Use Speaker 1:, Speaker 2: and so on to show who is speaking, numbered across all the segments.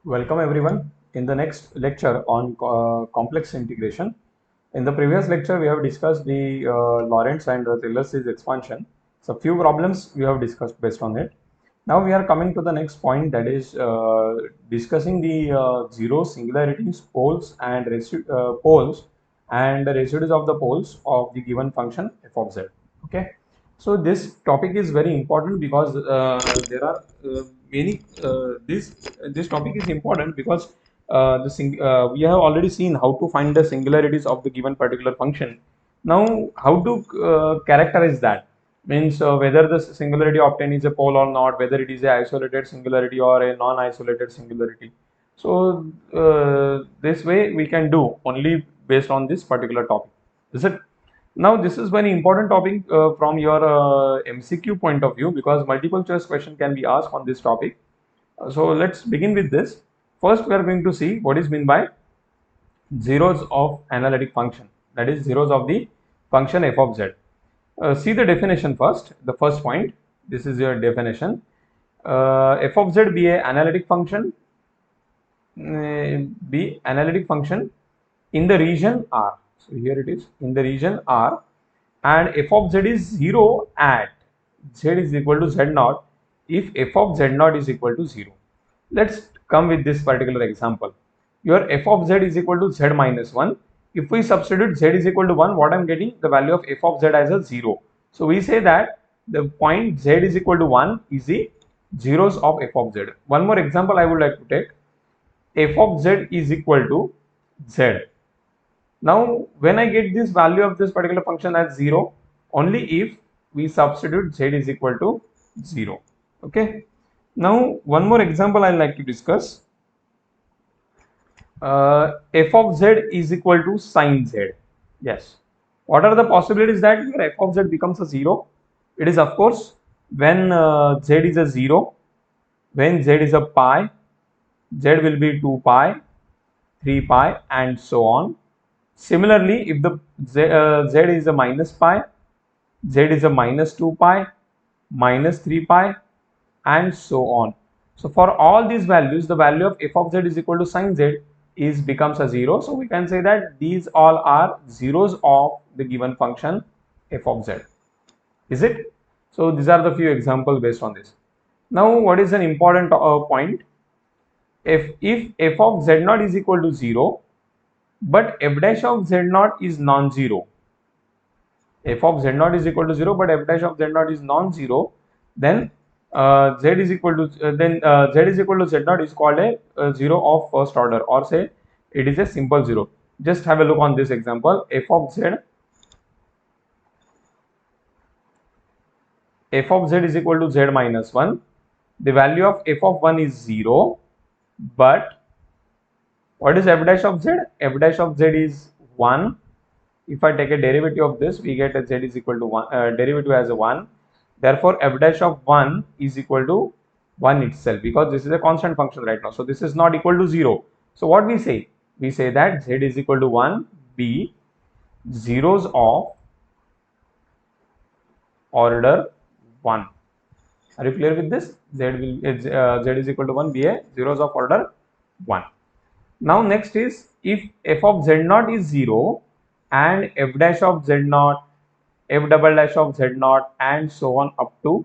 Speaker 1: Welcome everyone in the next lecture on complex integration. In the previous lecture, we have discussed the Lorentz and Taylor series expansion. So few problems we have discussed based on it. Now we are coming to the next point, that is discussing the zero singularities, poles and poles and the residues of the poles of the given function f of z. Okay. So this topic is very important because there are many. This topic is important because we have already seen how to find the singularities of the given particular function. Now, how to characterize that means whether the singularity obtained is a pole or not, whether it is a isolated singularity or a non-isolated singularity. So this way we can do only based on this particular topic. Is it? Now this is very important topic from your MCQ point of view because multiple choice question can be asked on this topic. So let's begin with this. First we are going to see what is meant by zeros of analytic function, that is zeros of the function f of z. See the definition first, the first point. This is your definition. F of z be a analytic function, in the region R. So here it is in the region R, and f of z is 0 at z is equal to z naught if f of z naught is equal to 0. Let's come with this particular example. Your f of z is equal to z minus 1. If we substitute z is equal to 1, what I am getting? The value of f of z as a 0. So we say that the point z is equal to 1 is the zeros of f of z. One more example I would like to take. F of z is equal to z. Now, when I get this value of this particular function as 0, only if we substitute z is equal to 0. Okay. Now, one more example I like to discuss. F of z is equal to sine z. Yes. What are the possibilities that your f of z becomes a 0? It is of course when z is a 0, when z is a pi, z will be 2 pi, 3 pi and so on. Similarly, if the z is a minus pi, z is a minus 2 pi, minus 3 pi and so on. So for all these values, the value of f of z is equal to sine z is becomes a 0. So we can say that these all are zeros of the given function f of z. Is it? So these are the few examples based on this. Now what is an important point? If f of z naught is equal to 0, but f dash of z naught is non-zero, f of z naught is equal to 0 but f dash of z naught is non-zero, then z is equal to z is equal to z naught is called a 0 of first order, or say it is a simple 0. Just have a look on this example. F of z is equal to z minus 1. The value of f of 1 is 0, but what is f dash of z? F dash of z is 1. If I take a derivative of this, we get a z is equal to 1, derivative as a 1. Therefore, f dash of 1 is equal to 1 itself, because this is a constant function right now. So this is not equal to 0. So what we say? We say that z is equal to 1 be zeros of order 1. Are you clear with this? Z is equal to 1 be a zeros of order 1. Now next is, if f of z naught is 0 and f dash of z naught, f double dash of z naught and so on up to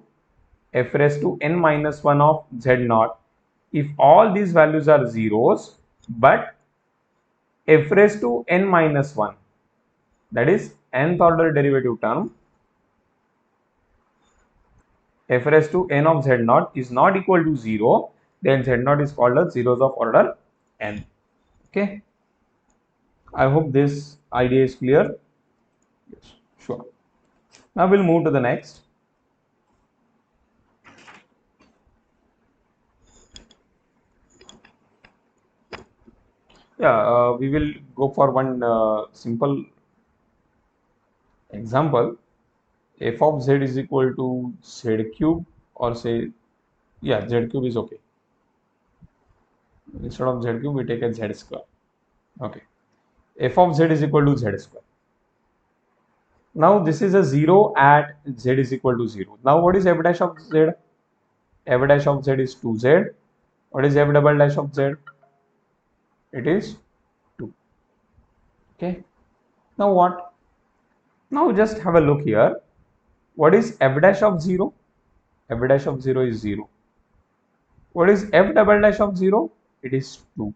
Speaker 1: f raised to n minus 1 of z naught, if all these values are zeros but f raised to n minus 1, that is nth order derivative term, f raised to n of z naught is not equal to 0, then z naught is called as zeros of order n. Okay, I hope this idea is clear. Yes, sure. Now we'll move to the next. Yeah, we will go for one simple example. F of z is equal to z cube, or say, yeah, z cube is okay. Instead of z cube, we take a z square. Okay. F of z is equal to z square. Now this is a 0 at z is equal to 0. Now what is f dash of z? F dash of z is 2z. What is f double dash of z? It is 2. Okay. Now what? Now just have a look here. What is f dash of 0? F dash of 0 is 0. What is f double dash of 0? It is 2.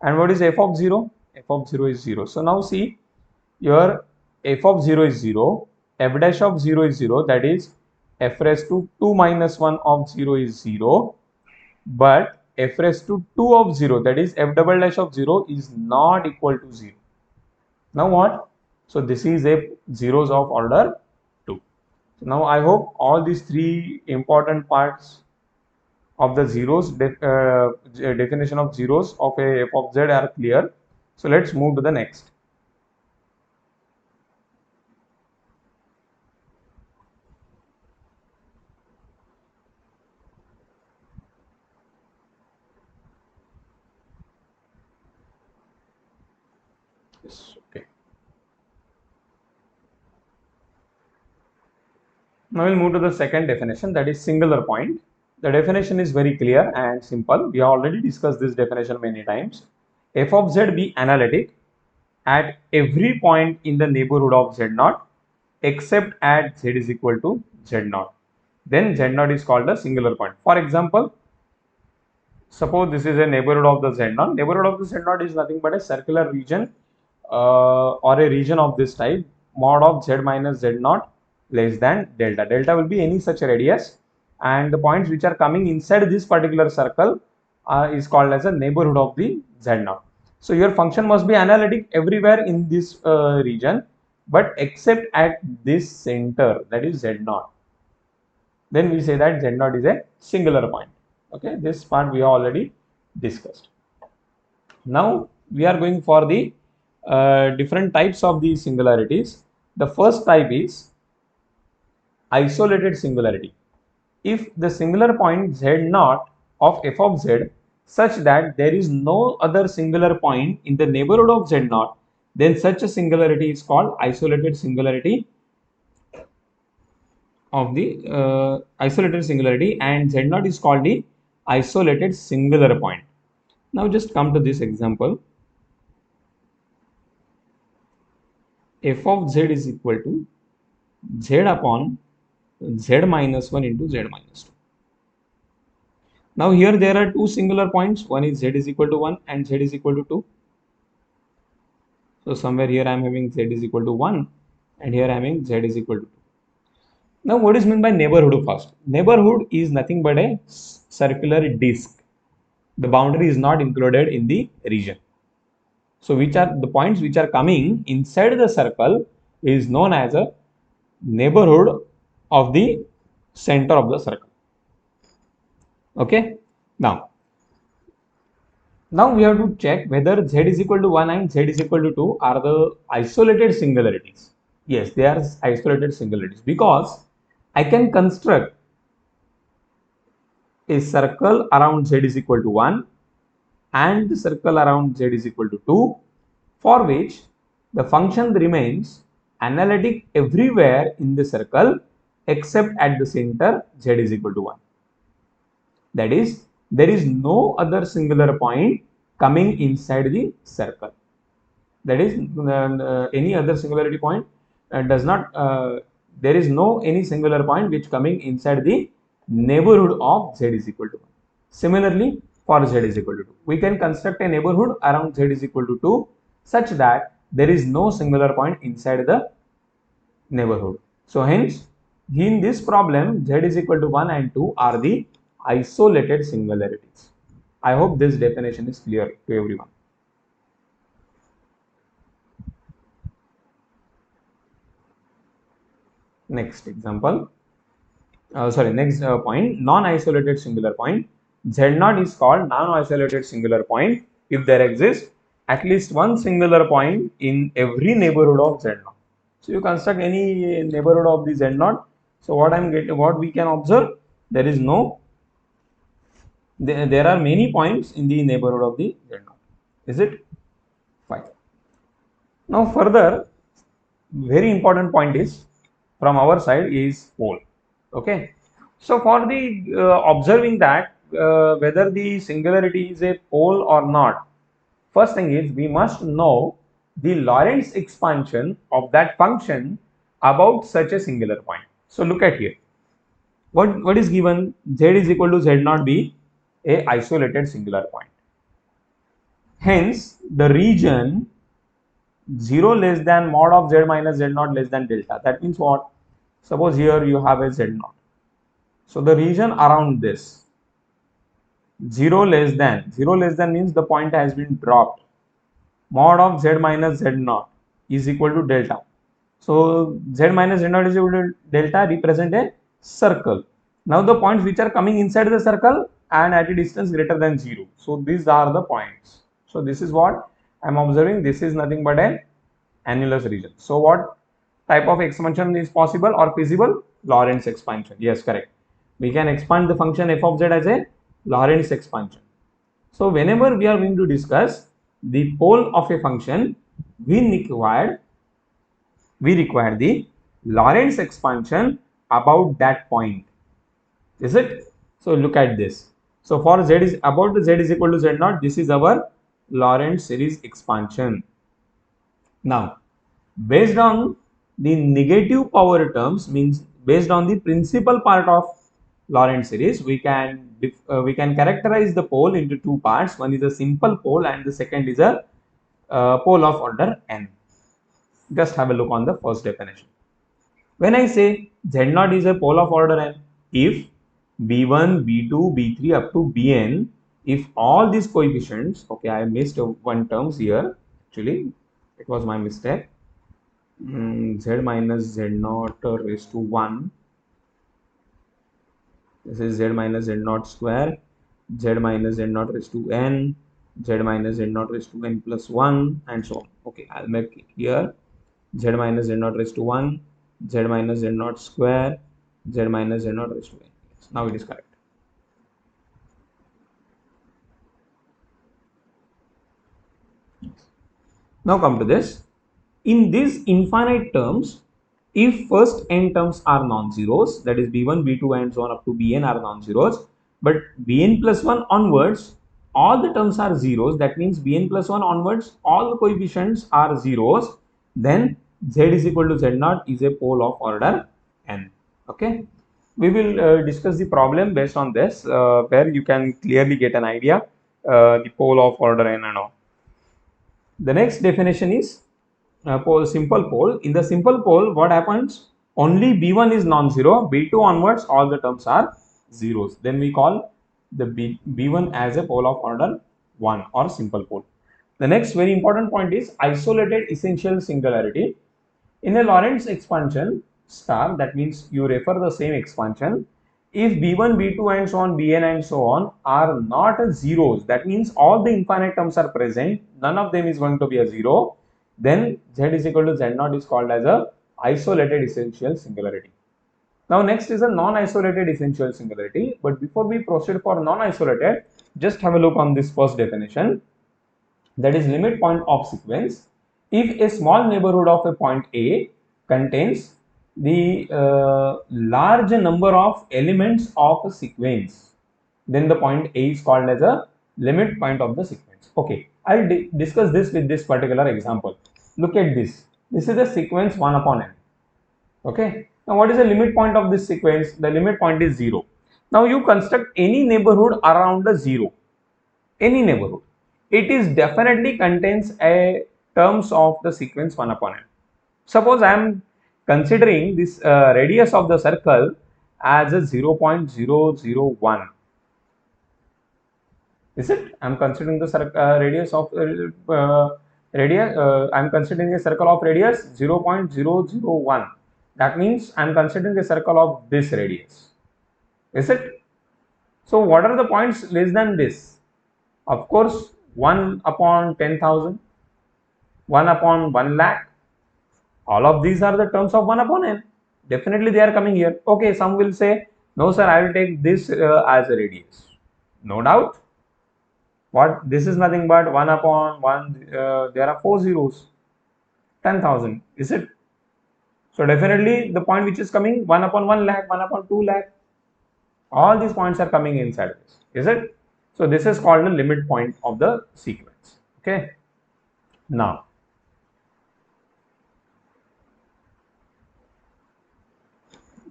Speaker 1: And what is f of 0? F of 0 is 0. So now see, your f of 0 is 0, f dash of 0 is 0, that is f raised to 2 minus 1 of 0 is 0, but f raised to 2 of 0, that is f double dash of 0, is not equal to 0. Now what? So this is a zeros of order 2. So now I hope all these three important parts of the zeros, definition of zeros of a f of z are clear. So let's move to the next. Yes, okay. Now we'll move to the second definition, that is singular point. The definition is very clear and simple. We have already discussed this definition many times. F of z be analytic at every point in the neighborhood of z0 except at z is equal to z0. Then z0 is called a singular point. For example, suppose this is a neighborhood of the z0. Neighborhood of the z0 is nothing but a circular region or a region of this type, mod of z minus z0 less than delta. Delta will be any such radius, and the points which are coming inside this particular circle is called as a neighborhood of the z0. So your function must be analytic everywhere in this region, but except at this center, that is z0. Then we say that z0 is a singular point. Okay, this part we have already discussed. Now we are going for the different types of the singularities. The first type is isolated singularity. If the singular point z0 of f of z such that there is no other singular point in the neighborhood of z0, then such a singularity is called isolated singularity of the isolated singularity, and z0 is called the isolated singular point. Now just come to this example. F of z is equal to z upon z minus 1 into z minus 2. Now here there are two singular points. One is z is equal to 1 and z is equal to 2. So somewhere here I am having z is equal to 1 and here I am having z is equal to 2. Now what is meant by neighborhood first? Neighborhood is nothing but a circular disk. The boundary is not included in the region. So which are the points which are coming inside the circle is known as a neighborhood of the center of the circle. Okay. Now we have to check whether z is equal to 1 and z is equal to 2 are the isolated singularities. Yes, they are isolated singularities because I can construct a circle around z is equal to 1 and the circle around z is equal to 2, for which the function remains analytic everywhere in the circle except at the center z is equal to 1. That is, there is no other singular point coming inside the circle. That is, any other singularity point does not, there is no any singular point which coming inside the neighborhood of z is equal to 1. Similarly, for z is equal to 2, we can construct a neighborhood around z is equal to 2 such that there is no singular point inside the neighborhood. So hence, in this problem, z is equal to 1 and 2 are the isolated singularities. I hope this definition is clear to everyone. Next example, next point, non-isolated singular point. Z0 is called non-isolated singular point if there exists at least one singular point in every neighborhood of Z0. So you construct any neighborhood of the Z0. So what we can observe, there is no, there are many points in the neighborhood of the Z0. Is it? Fine. Now further, very important point is from our side is pole. Okay. So for the observing that whether the singularity is a pole or not, First thing is we must know the Lorentz expansion of that function about such a singular point. So look at here. What is given? Z is equal to Z naught be a isolated singular point. Hence, the region 0 less than mod of Z minus Z naught less than delta. That means what? Suppose here you have a Z naught. So the region around this 0 less than means the point has been dropped. Mod of Z minus Z naught is equal to delta. So Z minus Z naught is equal to delta represent a circle. Now the points which are coming inside the circle and at a distance greater than 0. So these are the points. So this is what I am observing. This is nothing but an annulus region. So what type of expansion is possible or feasible? Lorentz expansion. Yes, correct. We can expand the function f of z as a Lorentz expansion. So whenever we are going to discuss the pole of a function, we require the Lorentz expansion about that point. Is it? So look at this. So for z is about the z is equal to z naught, this is our Lorentz series expansion. Now, based on the negative power terms, means based on the principal part of Lorentz series, we can characterize the pole into two parts. One is a simple pole and the second is a pole of order n. Just have a look on the first definition. When I say Z naught is a pole of order n, if b1, b2, b3 up to bn, if all these coefficients, okay, I missed one terms here, actually, it was my mistake. Z minus Z naught raised to 1. This is Z minus Z naught square, Z minus Z naught raised to n, Z minus Z naught raised to n plus 1, and so on. Okay, I'll make it here. Z minus Z naught raised to 1, Z minus Z naught square, Z minus Z naught raised to n. Now it is correct. Now come to this. In these infinite terms, if first n terms are non-zeros, that is b1, b2 and so on up to bn are non-zeros, but bn plus 1 onwards, all the terms are zeros, that means bn plus 1 onwards, all the coefficients are zeros, then z is equal to z naught is a pole of order n. Okay. We will discuss the problem based on this, where you can clearly get an idea, the pole of order n and all. The next definition is simple pole. In the simple pole, what happens? Only b1 is non-zero, b2 onwards all the terms are zeros. Then we call the b1 as a pole of order 1 or simple pole. The next very important point is isolated essential singularity. In a Lorentz expansion star, that means you refer the same expansion. If b1, b2 and so on, bn and so on are not zeros, that means all the infinite terms are present, none of them is going to be a zero, then z is equal to z naught is called as a isolated essential singularity. Now next is a non-isolated essential singularity, but before we proceed for non-isolated, just have a look on this first definition, that is limit point of sequence. If a small neighborhood of a point A contains the large number of elements of a sequence, then the point A is called as a limit point of the sequence. Okay, I'll discuss this with this particular example. Look at this. This is the sequence 1 upon n. Okay. Now, what is the limit point of this sequence? The limit point is 0. Now, you construct any neighborhood around the 0. Any neighborhood. It is definitely contains a terms of the sequence 1 upon n. Suppose I am considering this radius of the circle as a 0.001. Is it? I am considering the radius of I am considering a circle of radius 0.001. That means I am considering a circle of this radius. Is it? So what are the points less than this? Of course, 1 upon 10,000, 1 upon 1 lakh. All of these are the terms of 1 upon n. Definitely they are coming here. Okay, some will say, no sir, I will take this as a radius. No doubt. What? This is nothing but 1 upon 1, there are 4 zeros. 10,000, is it? So definitely the point which is coming 1 upon 1 lakh, 1 upon 2 lakh. All these points are coming inside this, is it? So this is called the limit point of the sequence. Okay. Now,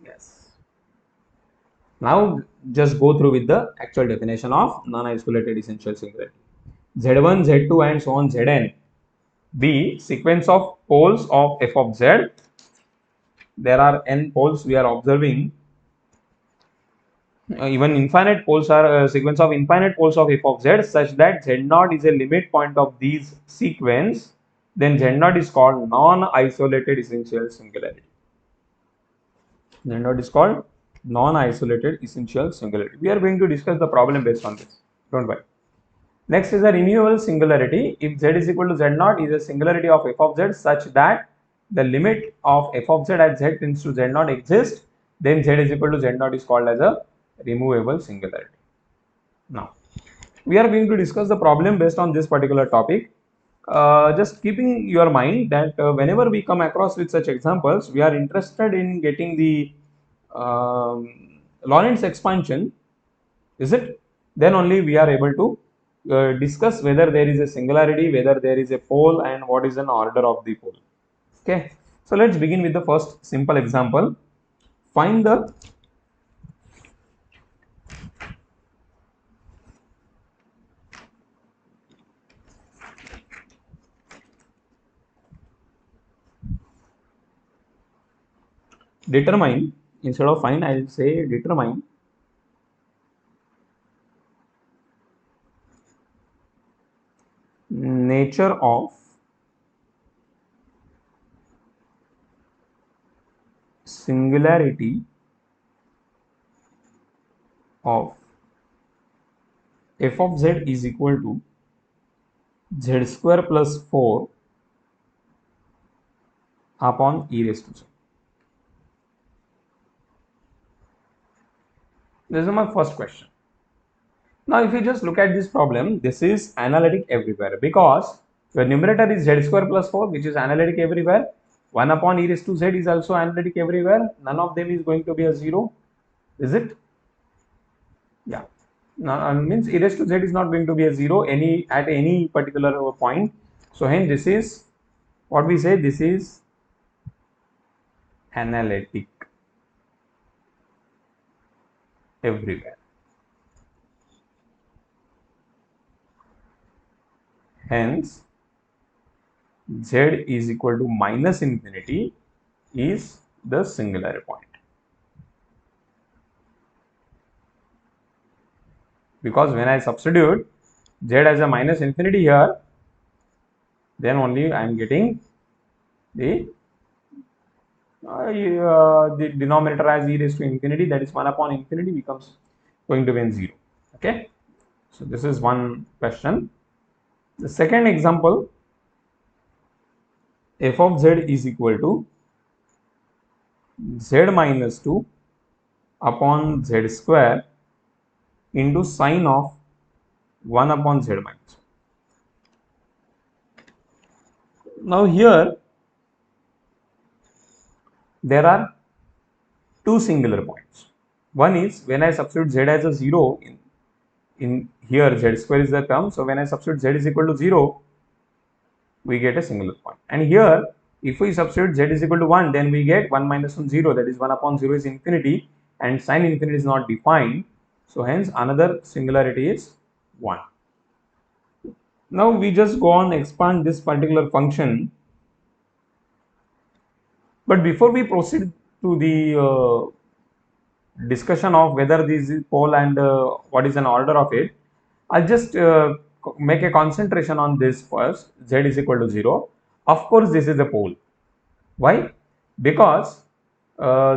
Speaker 1: yes. Now just go through with the actual definition of non-isolated essential singularity. Z1, Z2 and so on Zn be sequence of poles of f of z. There are n poles we are observing. Even infinite poles are a sequence of infinite poles of f of z such that z0 is a limit point of these sequence. Then z0 is called non-isolated essential singularity. Z0 is called non-isolated essential singularity. We are going to discuss the problem based on this. Don't worry. Next is a removable singularity. If z is equal to z0 is a singularity of f of z such that the limit of f of z at z tends to z0 exists, then z is equal to z0 is called as a removable singularity. Now, we are going to discuss the problem based on this particular topic. Just keeping your mind that whenever we come across with such examples, we are interested in getting the Lorentz expansion, is it? Then only we are able to discuss whether there is a singularity, whether there is a pole, and what is an order of the pole. Okay, so let's begin with the first simple example. Find the determine, instead of find I will say determine nature of singularity of f of z is equal to z square plus 4 upon e raised to z. This is my first question. Now, if you just look at this problem, this is analytic everywhere because your numerator is z square plus 4, which is analytic everywhere. 1 upon e raised to z is also analytic everywhere. None of them is going to be a 0. Is it? Yeah. Now, means e raised to z is not going to be a 0 at any particular point. So, hence this is what we say, this is analytic everywhere. Hence, z is equal to minus infinity is the singular point. Because when I substitute z as a minus infinity here, then only I am getting the denominator as e raised to infinity, that is 1 upon infinity becomes going to be 0. Okay, so this is one question. The second example, f of z is equal to z minus 2 upon z square into sine of 1 upon z minus 1. Now here there are two singular points. One is when I substitute z as a 0 in here, z square is the term, so when I substitute z is equal to 0, we get a singular point. And here if we substitute z is equal to 1, then we get 1 minus 1 0, that is 1 upon 0 is infinity, and sine infinity is not defined, so hence another singularity is 1. Now we just go on expand this particular function, but before we proceed to the discussion of whether this is pole and what is an order of it, I'll just make a concentration on this first. Z is equal to 0. Of course, this is a pole. Why? Because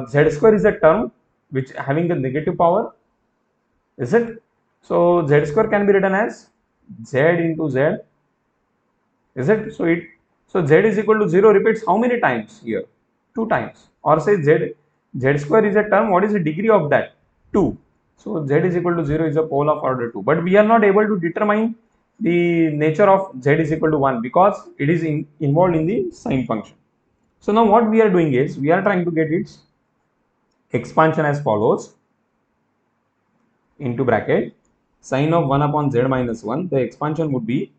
Speaker 1: z square is a term which having a negative power, is it? So z square can be written as z into z, is it? So z is equal to 0 repeats how many times here? 2 times. Or say z square is a term, what is the degree of that? 2. So z is equal to 0 is a pole of order 2. But we are not able to determine the nature of z is equal to 1 because it is involved in the sine function. So now what we are doing is we are trying to get its expansion as follows, into bracket sine of 1 upon z minus 1. The expansion would be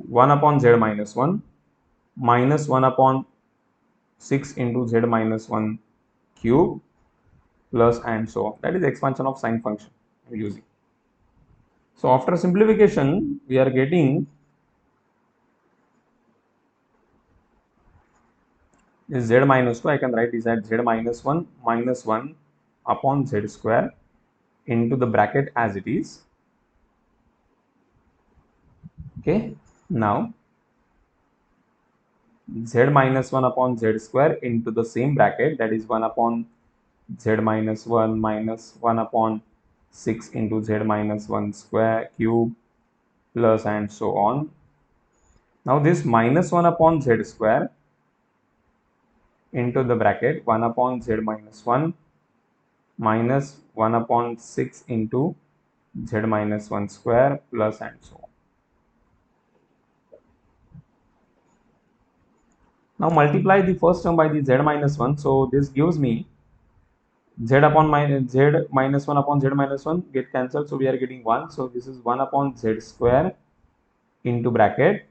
Speaker 1: 1 upon z minus 1 minus 1 upon 6 into z minus 1 cube plus and so on. That is expansion of sine function I'm using. So after simplification, we are getting this z minus 2. I can write this as z minus 1 minus 1 upon z square into the bracket as it is. Okay, now z minus 1 upon z square into the same bracket, that is 1 upon z minus 1 minus 1 upon 6 into z minus 1 square cube plus and so on. Now this minus 1 upon z square into the bracket 1 upon z minus 1 minus 1 upon 6 into z minus 1 square plus and so on. Now multiply the first term by the z minus 1. So this gives me z upon minus z minus 1 upon z minus 1 get cancelled. So we are getting 1. So this is 1 upon z square into bracket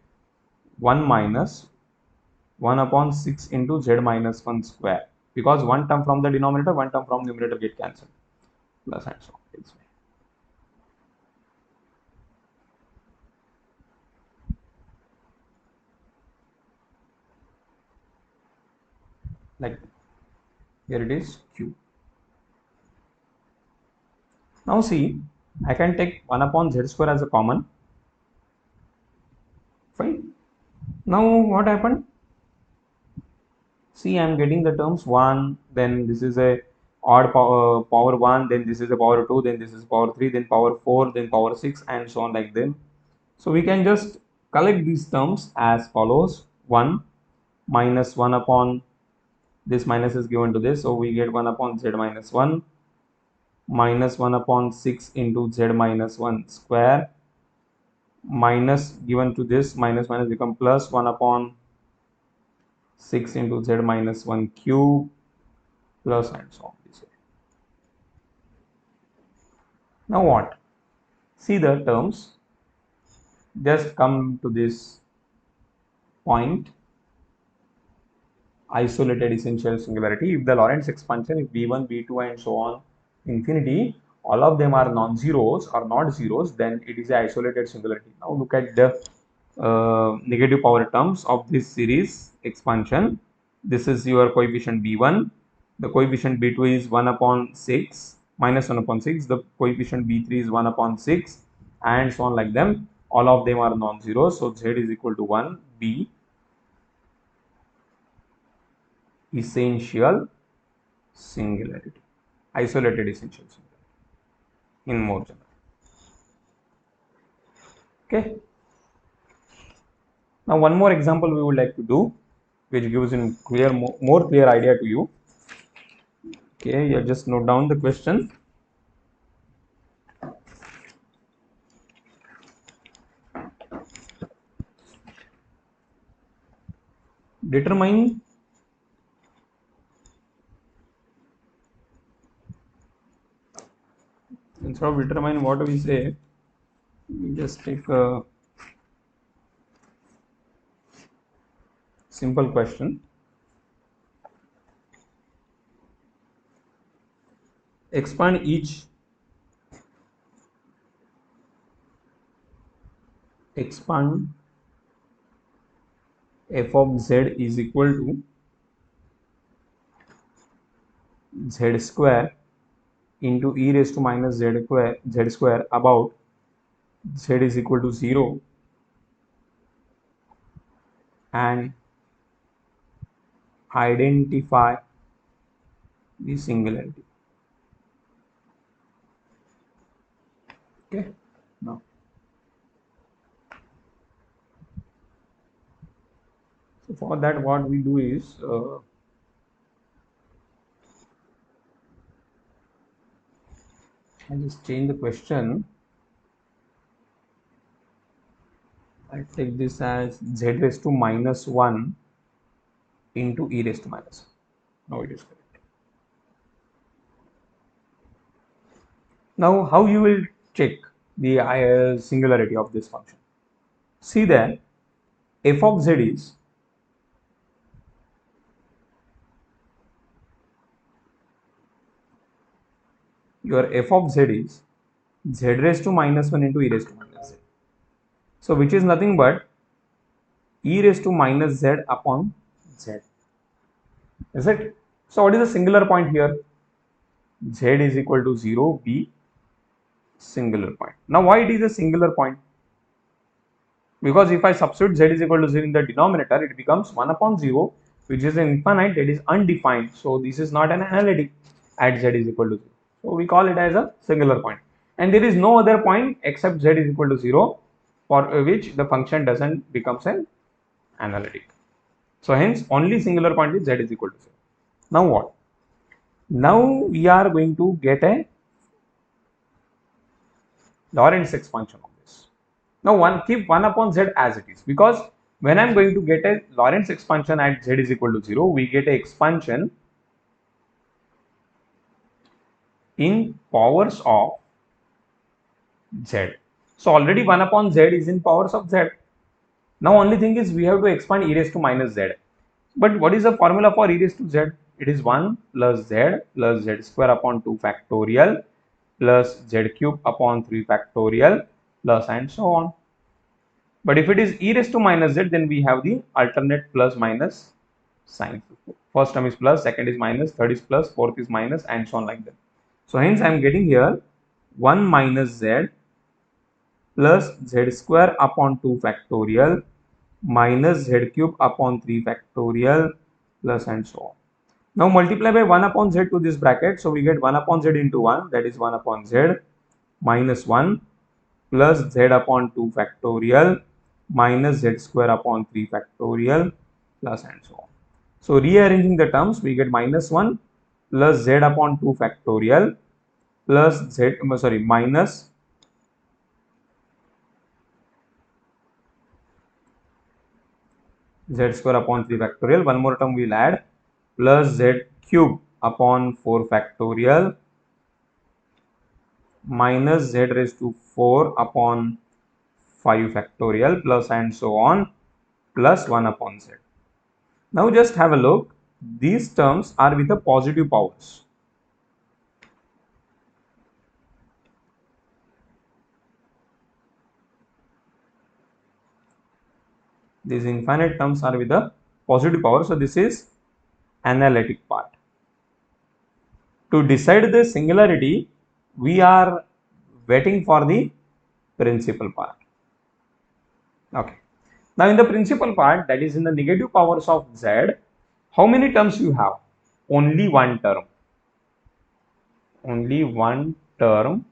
Speaker 1: 1 minus 1 upon 6 into z minus 1 square, because one term from the denominator, one term from numerator get cancelled, plus and so on. Like here it is q. Now see, I can take 1 upon z square as a common. Fine. Now what happened? See, I am getting the terms 1, then this is a odd power 1, then this is a power 2, then this is power 3, then power 4, then power 6 and so on like them. So we can just collect these terms as follows: 1 minus 1 upon this minus is given to this, so we get 1 upon z minus 1 minus 1 upon 6 into z minus 1 square minus given to this minus minus become plus 1 upon 6 into z minus 1 cube plus and so on. Now what? See the terms just come to this point, isolated essential singularity. If the Lorentz expansion, if v1, v2 and so on infinity, all of them are non-zeros or not zeros, then it is an isolated singularity. Now look at the negative power terms of this series expansion. This is your coefficient b1, the coefficient b2 is 1 upon 6 minus 1 upon 6, the coefficient b3 is 1 upon 6 and so on like them. All of them are non-zero, so z is equal to 1. B essential singularity, isolated essential singularity in more general. Okay. Now one more example we would like to do, which gives in clear, more clear idea to you. Okay, you just note down the question. Determine instead of determine, what do we say? We just take a simple question. Expand each f of z is equal to z square into e raised to minus z square about z is equal to 0 and identify the singularity. Okay. Now, so for that, what we do is I just change the question. I take this as z raised to minus 1 into e raised to minus 1. Now it is correct. Now, how you will check the singularity of this function? See that f of z is your f of z is z raised to minus 1 into e raised to minus z. So which is nothing but e raised to minus z upon z. Is it? So what is the singular point here? Z is equal to 0, B singular point. Now why it is a singular point? Because if I substitute z is equal to 0 in the denominator, it becomes 1 upon 0, which is infinite, that is undefined. So this is not an analytic at z is equal to 0. So we call it as a singular point. And there is no other point except z is equal to 0 for which the function doesn't becomes an analytic. So hence only singular point is z is equal to 0. Now what? Now we are going to get a Lorentz expansion of this. Now keep 1 upon z as it is, because when I'm going to get a Lorentz expansion at z is equal to 0, we get a expansion in powers of z. So already 1 upon z is in powers of z. Now only thing is we have to expand e raised to minus z. But what is the formula for e raised to z? It is 1 plus z square upon 2 factorial plus z cube upon 3 factorial plus and so on. But if it is e raised to minus z, then we have the alternate plus minus sign. First term is plus, second is minus, third is plus, fourth is minus, and so on like that. So hence I am getting here 1 minus z plus z square upon 2 factorial minus z cube upon 3 factorial plus and so on. Now multiply by 1 upon z to this bracket. So we get 1 upon z into 1, that is 1 upon z minus 1 plus z upon 2 factorial minus z square upon 3 factorial plus and so on. So rearranging the terms, we get minus 1 plus z upon 2 factorial plus minus z square upon 3 factorial. One more term we'll add, plus z cube upon 4 factorial minus z raised to 4 upon 5 factorial plus and so on plus 1 upon z. Now just have a look. These terms are with the positive powers. These infinite terms are with the positive power. So this is analytic part. To decide the singularity, we are waiting for the principal part. Okay. Now in the principal part, that is in the negative powers of z, how many terms you have? Only one term. Only one term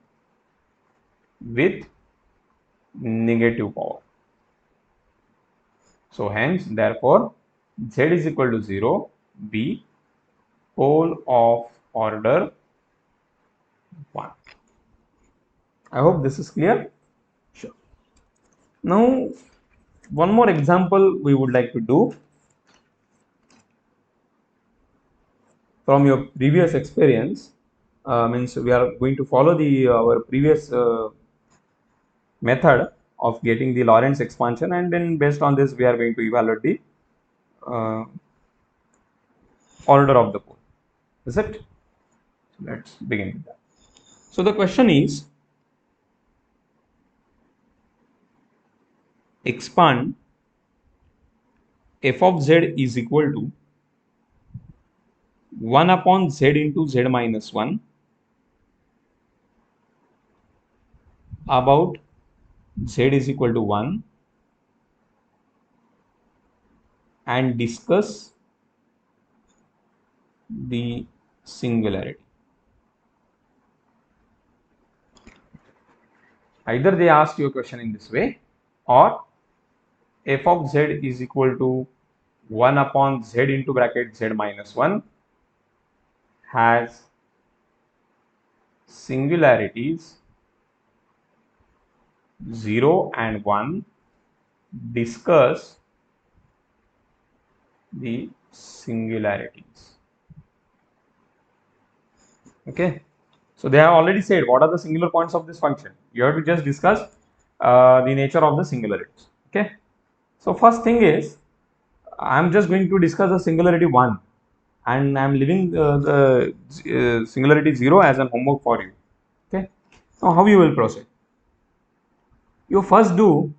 Speaker 1: with negative power. So hence, therefore, z is equal to 0, B, pole of order 1. I hope this is clear. Sure. Now, one more example we would like to do from your previous experience. Means we are going to follow our previous method of getting the Lorentz expansion, and then based on this we are going to evaluate the order of the pole. Is it? So let's begin with that. So the question is, expand f of z is equal to 1 upon z into z minus 1 about z is equal to 1 and discuss the singularity. Either they ask you a question in this way, or f of z is equal to 1 upon z into bracket z minus 1 has singularities 0 and 1, discuss the singularities. Okay, so they have already said what are the singular points of this function. You have to just discuss the nature of the singularities. Okay, So first thing is, I'm just going to discuss the singularity 1, and I'm leaving the singularity 0 as an homework for you. Okay. Now how you will proceed? You first do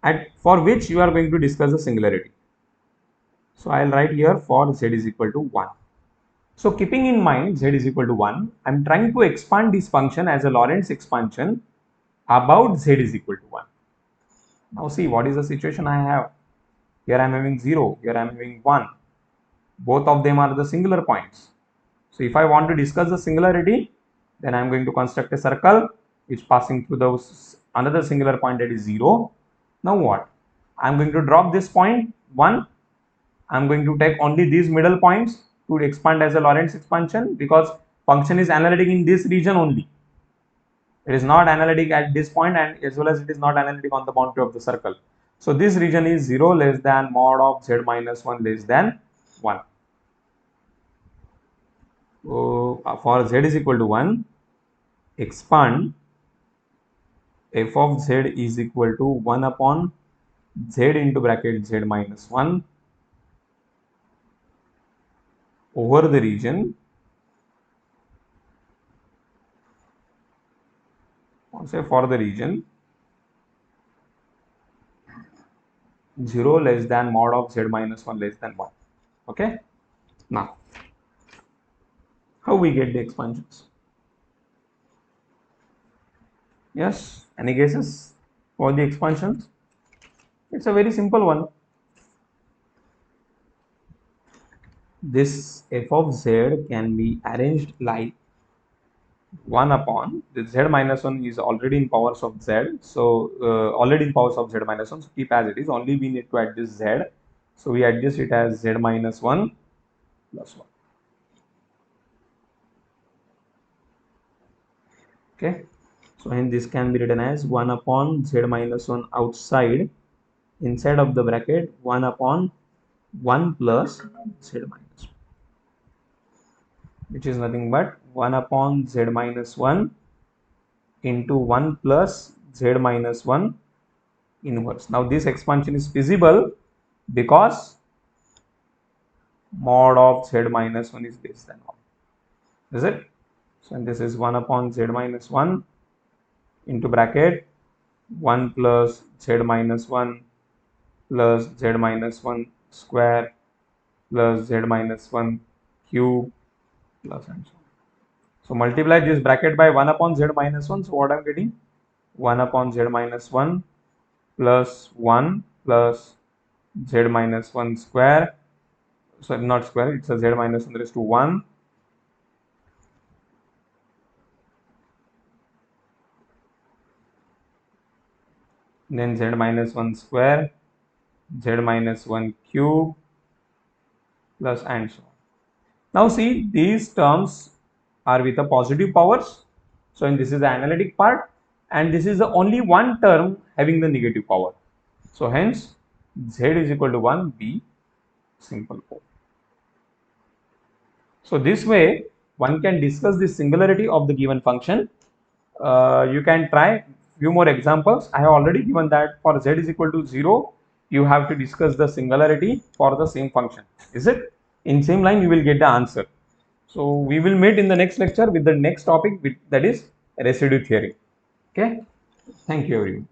Speaker 1: at for which you are going to discuss the singularity. So I'll write here for z is equal to 1. So keeping in mind z is equal to 1, I'm trying to expand this function as a Lorentz expansion about z is equal to 1. Now see what is the situation I have. Here I am having 0, here I am having 1. Both of them are the singular points. So if I want to discuss the singularity, then I am going to construct a circle which passing through those another singular point, that is 0. Now what? I am going to drop this point 1. I am going to take only these middle points to expand as a Lorentz expansion, because function is analytic in this region only. It is not analytic at this point, and as well as it is not analytic on the boundary of the circle. So this region is 0 less than mod of z minus 1 less than 1. So for z is equal to 1, expand f of z is equal to 1 upon z into bracket z minus 1 over the region, say for the region 0 less than mod of z minus 1 less than 1. Okay. Now how we get the expansions? Yes, any guesses for the expansions? It's a very simple one. This f of z can be arranged like 1 upon the z minus 1 is already in powers of z, so already in powers of z minus 1, so keep as it is. Only we need to adjust z, so we adjust it as z minus 1 plus 1. Okay, so hence this can be written as 1 upon z minus 1 outside, inside of the bracket 1 upon 1 plus z minus 1, which is nothing but 1 upon z minus 1 into 1 plus z minus 1 inverse. Now this expansion is feasible because mod of z minus 1 is less than 1. Is it? So this is 1 upon z minus 1 into bracket 1 plus z minus 1 plus z minus 1 square plus z minus 1 cube plus and so on. So multiply this bracket by 1 upon z minus 1. So what I am getting? 1 upon z minus 1 plus 1 plus z minus 1 square. So not square, it's a z minus 1 raised to 1 then z minus 1 square, z minus 1 cube plus and so on. Now see, these terms are with the positive powers. So and this is the analytic part, and this is the only one term having the negative power. So hence z is equal to 1, be simple pole. So this way one can discuss the singularity of the given function. You can try few more examples. I have already given that for z is equal to 0, you have to discuss the singularity for the same function. Is it? In same line you will get the answer. So we will meet in the next lecture with the next topic, that is residue theory. Okay. Thank you everyone.